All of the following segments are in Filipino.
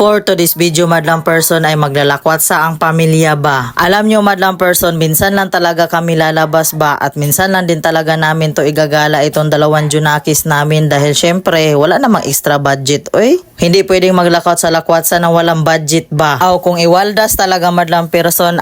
For today's video, madlang person, ay maglalakwat sa ang pamilya ba? Alam nyo, madlang person, minsan lang talaga kami lalabas ba at minsan lang din talaga namin to igagala itong dalawang junakis namin dahil syempre wala namang extra budget. Oy, hindi pwedeng maglakwat sa lakwatsa na walang budget ba? O kung iwaldas talaga madlang person,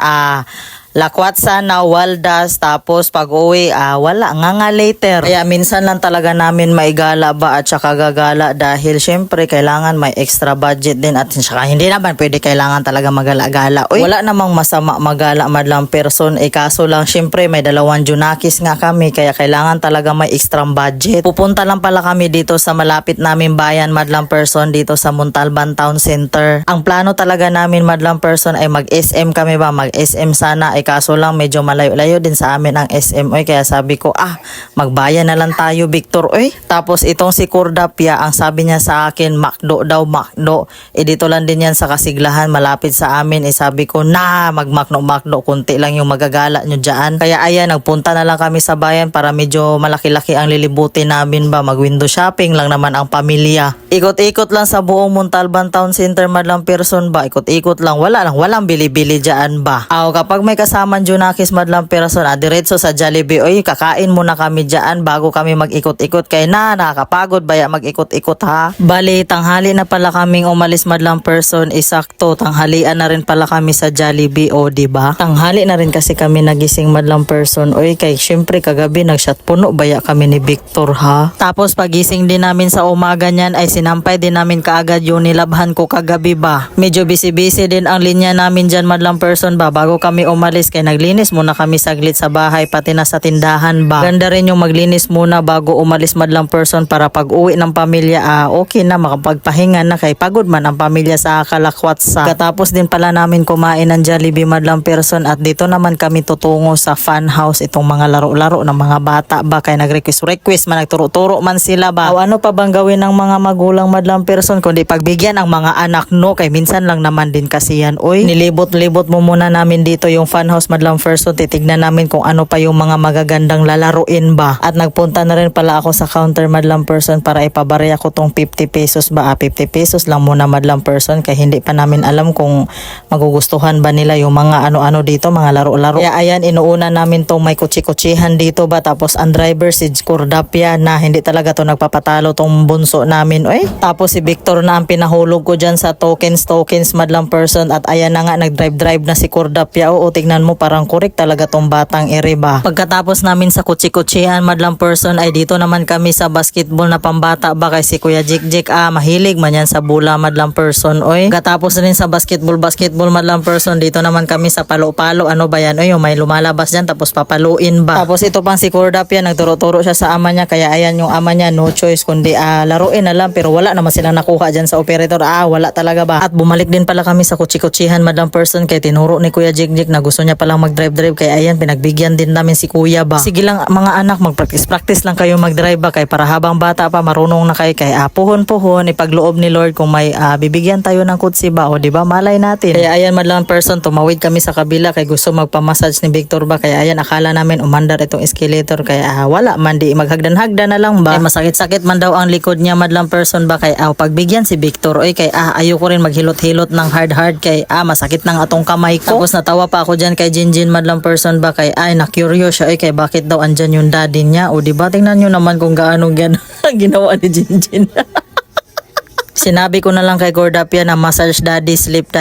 lakwat sana, waldas, tapos pag uwi, wala nga later. Kaya minsan lang talaga namin maigala ba at saka gagala dahil syempre kailangan may extra budget din at saka hindi naman pwede kailangan talaga magala-gala. Uy, wala namang masama magala madlang person, kaso lang syempre may dalawang junakis nga kami kaya kailangan talaga may extra budget. Pupunta lang pala kami dito sa malapit namin bayan madlang person, dito sa Montalban Town Center. Ang plano talaga namin madlang person ay mag-SM kami ba, mag-SM sana. Kaso lang medyo malayo-layo din sa amin ang SM. Oy, kaya sabi ko, magbayan na lang tayo, Victor. Oy, tapos itong si Cordapia, ang sabi niya sa akin, Macdo daw, Macdo. Dito lang din yan sa Kasiglahan, malapit sa amin. Sabi ko, mag-Macdo, kunti lang yung magagala nyo dyan. Kaya ayan, nagpunta na lang kami sa bayan para medyo malaki-laki ang lilibutin namin ba. Mag-window shopping lang naman ang pamilya. Ikot-ikot lang sa buong Montalban Town Center madlang person ba. Ikot-ikot lang, walang bili-bili dyan ba. Kapag may kasama junakis madlang person, diretso sa Jollibee. Oy, kakain muna kami dyan bago kami mag-ikot-ikot kay nakakapagod baya mag-ikot-ikot ha. Bali, tanghali na pala kaming umalis madlang person, isakto tanghalian na rin pala kami sa Jollibee, diba? Tanghali na rin kasi kami nagising madlang person. Oy, kay syempre kagabi nagshot puno baya kami ni Victor ha. Tapos pagising din namin sa umaga niyan ay sinampay din namin kaagad yung nilabhan ko kagabi ba. Medyo busy-busy din ang linya namin dyan madlang person ba bago kami umalis kay naglinis muna kami saglit sa bahay pati na sa tindahan ba. Ganda rin yung maglinis muna bago umalis madlang person para pag uwi ng pamilya okay na makapagpahinga na kay pagod man ang pamilya sa kalakwatsa. Katapos din pala namin kumain ng Jollibee madlang person at dito naman kami tutungo sa fun house, itong mga laro-laro ng mga bata ba kay nag-request man, nagturo-turo man sila ba. Ano pa bang gawin ng mga magulang madlang person kundi pagbigyan ang mga anak no kay minsan lang naman din kasi yan. Oy, nilibot-libot mo muna namin dito yung fun house madlang person, titignan namin kung ano pa yung mga magagandang lalaruin ba. At nagpunta na rin pala ako sa counter madlang person para ipabarya ko tong 50 pesos ba. 50 pesos lang muna madlang person kaya hindi pa namin alam kung magugustuhan ba nila yung mga ano-ano dito, mga laro-laro. Kaya ayan, inuuna namin tong may kutsi-kutsihan dito ba. Tapos ang driver si Cordapia na hindi talaga to nagpapatalo tong bunso namin. Oy, tapos si Victor na ang pinahulog ko dyan sa tokens madlang person at ayan na nga, nag-drive na si Cordapia. Tignan mo, parang correct talaga tong batang ere ba. Pagkatapos namin sa kutsi-kutsihan madlang person ay dito naman kami sa basketball na pambata ba kay si Kuya Jik mahilig man yan sa bula madlang person. Oy, pagkatapos rin sa basketball madlang person, dito naman kami sa palo-palo. Ano ba yan? Oy, may lumalabas dyan tapos papaluin ba. Tapos ito pang si Cordapia, nagturo-turo siya sa ama niya kaya ayan yung ama niya, no choice kundi laruin na lang pero wala naman silang nakuha dyan sa operator. Wala talaga ba. At bumalik din pala kami sa kutsi-kutsihan madlang person kay tinuro ni Kuya Jik na gusto niya palang mag-drive kaya ayan, pinagbigyan din namin si Kuya ba. Sige lang mga anak, mag-practice lang kayo mag-drive ba kay para habang bata pa marunong na kayo kay puhon ipagloob ni Lord kung may bibigyan tayo ng kutsi ba di ba, malay natin. Kaya ayan madlang person, tumawid kami sa kabila kay gusto magpa-massage ni Victor ba kaya ayan, akala namin umandar itong escalator kaya wala man, di maghagdan-hagdan na lang ba. Ay, masakit-sakit man daw ang likod niya madlang person ba kay pagbigyan si Victor. Oy, kay ayoko rin maghilot-hilot ng hard kay masakit ng atong kamay ko. Tapos natawa pa ako dyan kay Jinjin madlang person ba kay na-curious siya kay bakit daw andyan yung daddy niya. O diba, tingnan nyo naman kung gaano ginawa ni Jinjin. Sinabi ko na lang kay Cordapia na massage daddy sleep.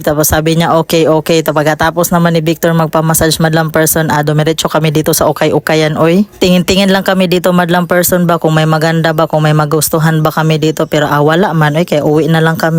Tapos sabi niya okay. Pagkatapos naman ni Victor magpa-massage madlang person, dumiretso kami dito sa ukay-ukayan. Oy, tingin-tingin lang kami dito madlang person ba kung may maganda ba, kung may magustuhan ba kami dito pero wala man. Oy, kaya uwi na lang kami.